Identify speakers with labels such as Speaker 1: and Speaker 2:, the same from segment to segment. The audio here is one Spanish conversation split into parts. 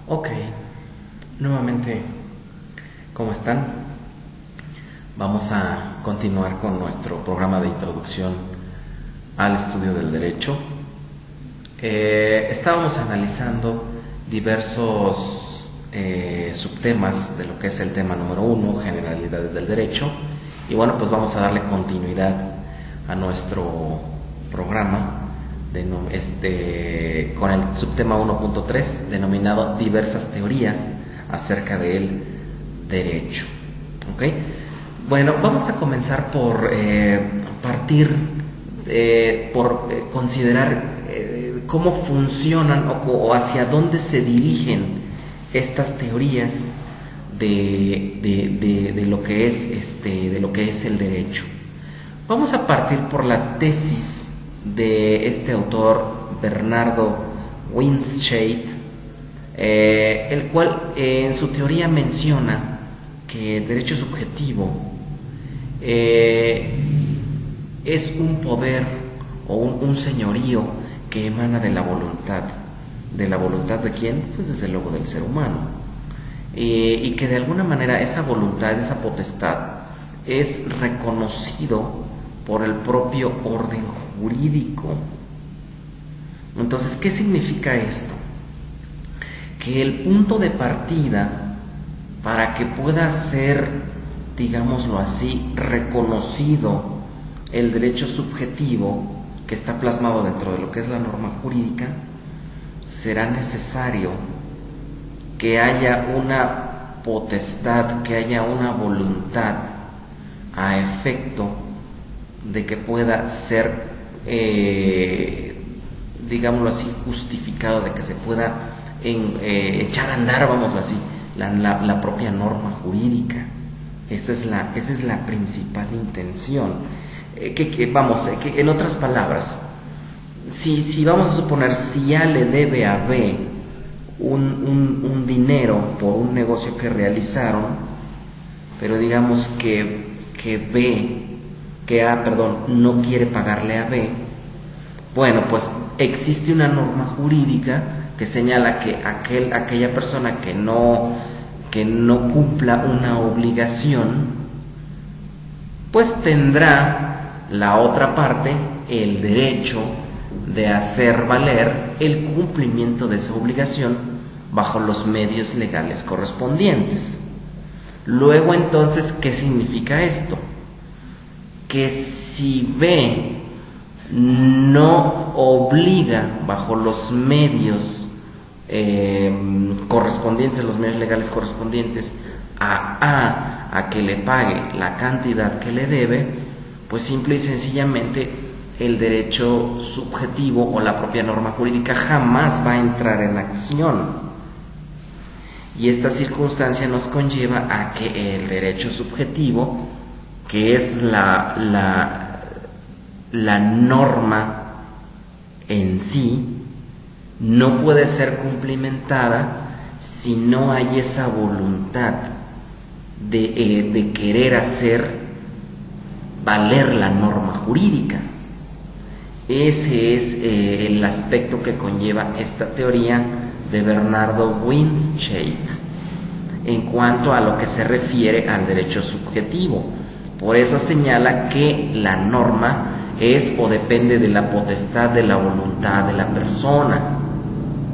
Speaker 1: Ok, nuevamente, ¿cómo están? Vamos a continuar con nuestro programa de introducción al estudio del derecho. Estábamos analizando diversos subtemas de lo que es el tema número 1, generalidades del derecho, y bueno, pues vamos a darle continuidad a nuestro programa con el subtema 1.3 denominado diversas teorías acerca del derecho. ¿Ok? Bueno, vamos a comenzar por considerar cómo funcionan o hacia dónde se dirigen estas teorías de lo que es el derecho. Vamos a partir por la tesis de este autor Bernardo Winscheid, el cual en su teoría menciona que el derecho subjetivo es un poder o un señorío que emana de la voluntad. ¿De la voluntad de quién? Pues desde luego del ser humano. Y que de alguna manera esa voluntad, esa potestad, es reconocido por el propio orden jurídico. Entonces, ¿qué significa esto? Que el punto de partida para que pueda ser, digámoslo así, reconocido el derecho subjetivo que está plasmado dentro de lo que es la norma jurídica, será necesario que haya una potestad, que haya una voluntad a efecto de que pueda ser, digámoslo así, justificado, de que se pueda echar a andar, vamoslo así, la propia norma jurídica. Esa es la principal intención. Que en otras palabras, si vamos a suponer, si A le debe a B un dinero por un negocio que realizaron, pero digamos que A no quiere pagarle a B, bueno, pues existe una norma jurídica que señala que aquella persona que no cumpla una obligación, pues tendrá la otra parte el derecho de hacer valer el cumplimiento de esa obligación bajo los medios legales correspondientes. Luego, entonces, ¿qué significa esto? Que si B no obliga bajo los medios correspondientes, los medios legales correspondientes, a que le pague la cantidad que le debe, pues simple y sencillamente el derecho subjetivo o la propia norma jurídica jamás va a entrar en acción. Y esta circunstancia nos conlleva a que el derecho subjetivo, que es la norma en sí, no puede ser cumplimentada si no hay esa voluntad de querer hacer valer la norma jurídica. Ese es el aspecto que conlleva esta teoría de Bernardo Winscheid en cuanto a lo que se refiere al derecho subjetivo. Por eso señala que la norma es o depende de la potestad, de la voluntad de la persona,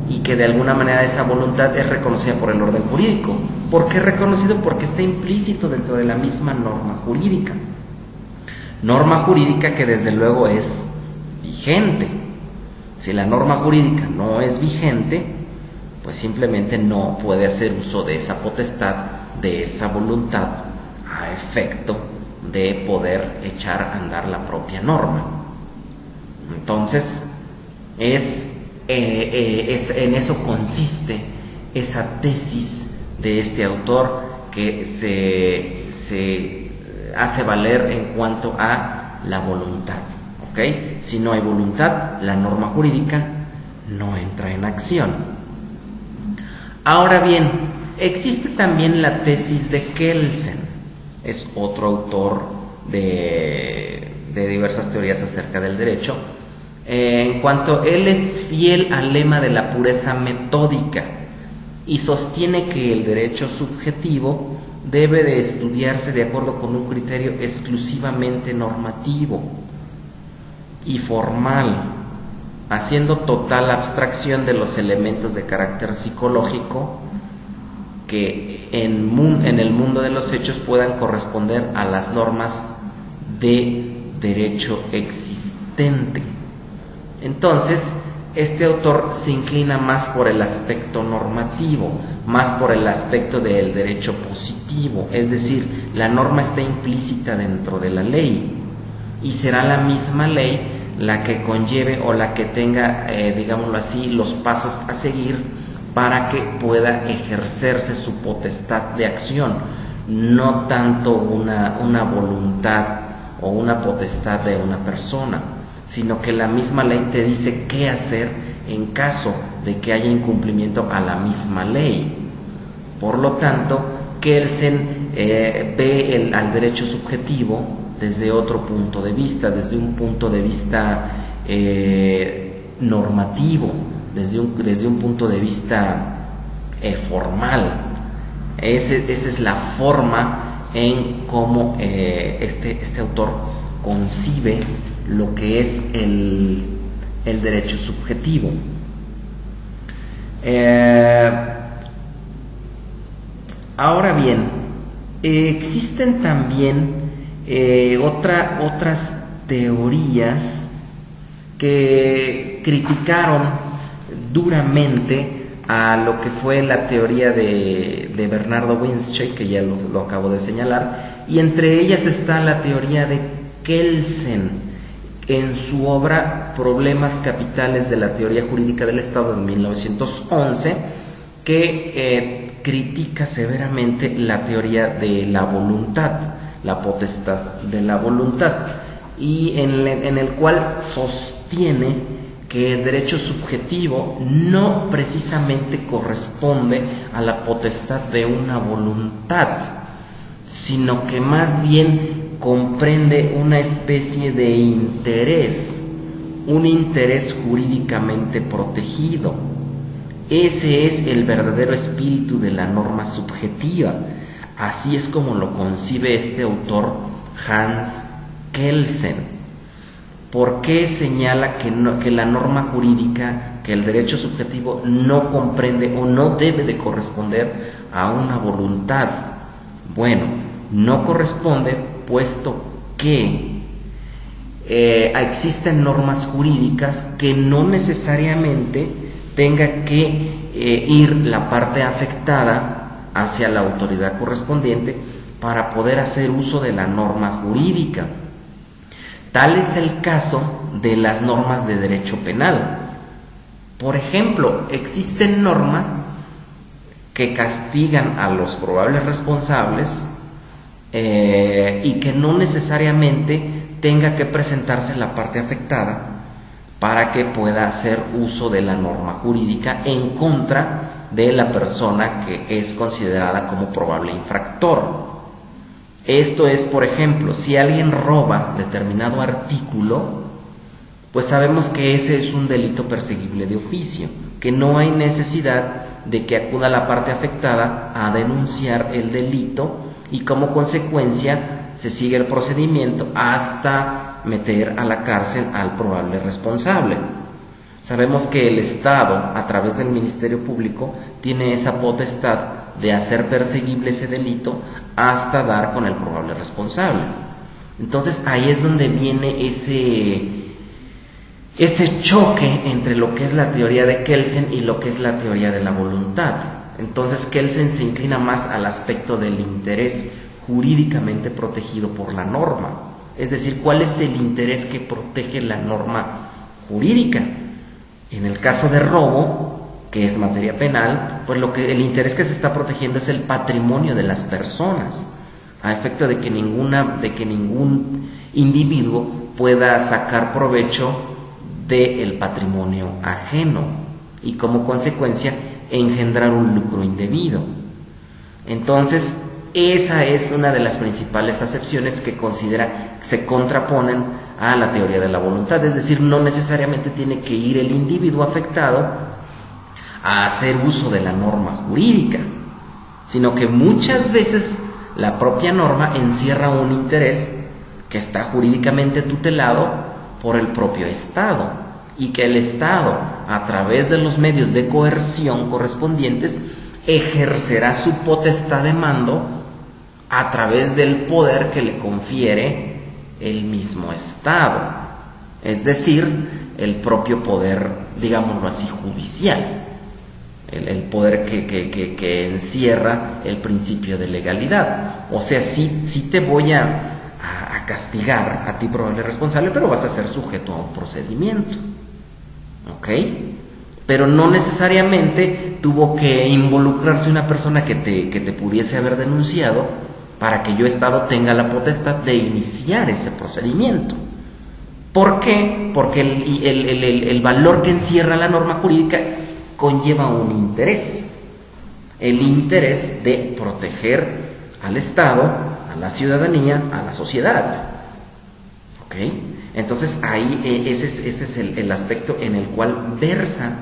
Speaker 1: y que de alguna manera esa voluntad es reconocida por el orden jurídico. ¿Por qué reconocido? Porque está implícito dentro de la misma norma jurídica. Norma jurídica que desde luego es vigente. Si la norma jurídica no es vigente, pues simplemente no puede hacer uso de esa potestad, de esa voluntad, a efecto de poder echar a andar la propia norma. Entonces, en eso consiste esa tesis de este autor, que se hace valer en cuanto a la voluntad. ¿Ok? Si no hay voluntad, la norma jurídica no entra en acción. Ahora bien, existe también la tesis de Kelsen. Es otro autor de diversas teorías acerca del derecho. En cuanto él es fiel al lema de la pureza metódica, y sostiene que el derecho subjetivo debe de estudiarse de acuerdo con un criterio exclusivamente normativo y formal, haciendo total abstracción de los elementos de carácter psicológico que en el mundo de los hechos puedan corresponder a las normas de derecho existente. Entonces, este autor se inclina más por el aspecto normativo, más por el aspecto del derecho positivo, es decir, la norma está implícita dentro de la ley y será la misma ley la que conlleve o la que tenga, digámoslo así, los pasos a seguir para que pueda ejercerse su potestad de acción, no tanto una voluntad o una potestad de una persona, sino que la misma ley te dice qué hacer en caso de que haya incumplimiento a la misma ley. Por lo tanto, Kelsen ve al derecho subjetivo desde otro punto de vista, desde un punto de vista normativo, desde un punto de vista formal. Esa es la forma en cómo este autor concibe lo que es el derecho subjetivo. Ahora bien, existen también otras teorías que criticaron duramente a lo que fue la teoría de Bernardo Winscheid, que ya lo acabo de señalar, y entre ellas está la teoría de Kelsen en su obra Problemas capitales de la teoría jurídica del Estado de 1911, que critica severamente la teoría de la voluntad, la potestad de la voluntad, y en el cual sostiene que el derecho subjetivo no precisamente corresponde a la potestad de una voluntad, sino que más bien comprende una especie de interés, un interés jurídicamente protegido. Ese es el verdadero espíritu de la norma subjetiva. Así es como lo concibe este autor Hans Kelsen. ¿Por qué señala que la norma jurídica, que el derecho subjetivo no comprende o no debe de corresponder a una voluntad? Bueno, no corresponde puesto que existen normas jurídicas que no necesariamente tenga que ir la parte afectada hacia la autoridad correspondiente para poder hacer uso de la norma jurídica. Tal es el caso de las normas de derecho penal. Por ejemplo, existen normas que castigan a los probables responsables y que no necesariamente tenga que presentarse la parte afectada para que pueda hacer uso de la norma jurídica en contra de la persona que es considerada como probable infractor. Esto es, por ejemplo, si alguien roba determinado artículo, pues sabemos que ese es un delito perseguible de oficio, que no hay necesidad de que acuda la parte afectada a denunciar el delito y como consecuencia se sigue el procedimiento hasta meter a la cárcel al probable responsable. Sabemos que el Estado, a través del Ministerio Público, tiene esa potestad de hacer perseguible ese delito hasta dar con el probable responsable. Entonces ahí es donde viene ese choque entre lo que es la teoría de Kelsen y lo que es la teoría de la voluntad. Entonces Kelsen se inclina más al aspecto del interés jurídicamente protegido por la norma, es decir, cuál es el interés que protege la norma jurídica. En el caso de robo, que es materia penal, pues el interés que se está protegiendo es el patrimonio de las personas, a efecto de que ningún individuo pueda sacar provecho del patrimonio ajeno y como consecuencia engendrar un lucro indebido. Entonces, esa es una de las principales acepciones que se contraponen a la teoría de la voluntad, es decir, no necesariamente tiene que ir el individuo afectado a hacer uso de la norma jurídica, sino que muchas veces la propia norma encierra un interés que está jurídicamente tutelado por el propio Estado, y que el Estado, a través de los medios de coerción correspondientes, ejercerá su potestad de mando a través del poder que le confiere el mismo Estado, es decir, el propio poder, digámoslo así, judicial, el poder que encierra el principio de legalidad. O sea, sí te voy a castigar a ti probable responsable, pero vas a ser sujeto a un procedimiento, ¿ok? Pero no necesariamente tuvo que involucrarse una persona que te pudiese haber denunciado para que yo, Estado, tenga la potestad de iniciar ese procedimiento. ¿Por qué? Porque el valor que encierra la norma jurídica conlleva un interés, el interés de proteger al Estado, a la ciudadanía, a la sociedad, ¿ok? Entonces ahí ese es el aspecto en el cual versa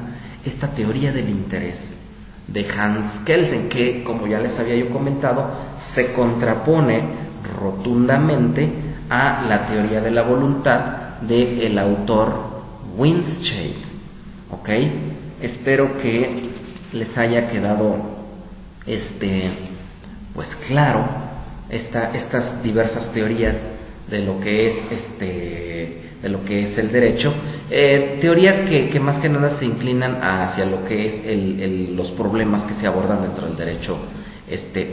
Speaker 1: esta teoría del interés de Hans Kelsen, que, como ya les había yo comentado, se contrapone rotundamente a la teoría de la voluntad del autor Winscheid, ¿ok? Espero que les haya quedado pues claro estas diversas teorías de lo que es el derecho, teorías que más que nada se inclinan hacia lo que es los problemas que se abordan dentro del derecho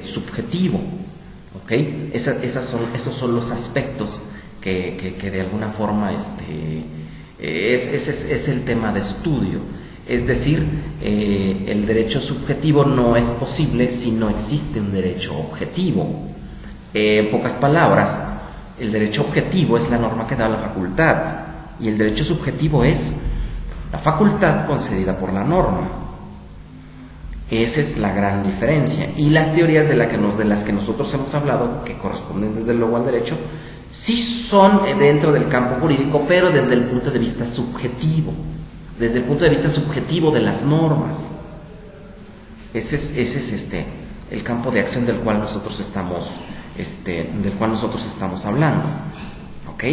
Speaker 1: subjetivo, ¿ok? Esos son los aspectos que de alguna forma es el tema de estudio. Es decir, el derecho subjetivo no es posible si no existe un derecho objetivo. En pocas palabras, el derecho objetivo es la norma que da la facultad, y el derecho subjetivo es la facultad concedida por la norma. Esa es la gran diferencia. Y las teorías de las que nosotros hemos hablado, que corresponden desde luego al derecho, sí son dentro del campo jurídico, pero desde el punto de vista subjetivo, desde el punto de vista subjetivo de las normas. Ese es el campo de acción del cual nosotros estamos hablando, ¿ok?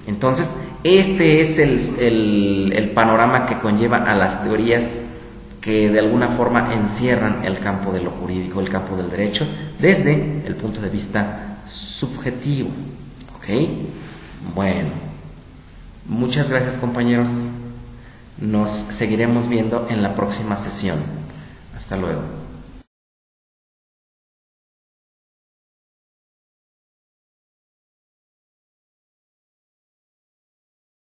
Speaker 1: Entonces, este es el panorama que conlleva a las teorías que de alguna forma encierran el campo de lo jurídico, el campo del derecho, desde el punto de vista subjetivo, ¿ok? Bueno, muchas gracias, compañeros. Nos seguiremos viendo en la próxima sesión. Hasta luego.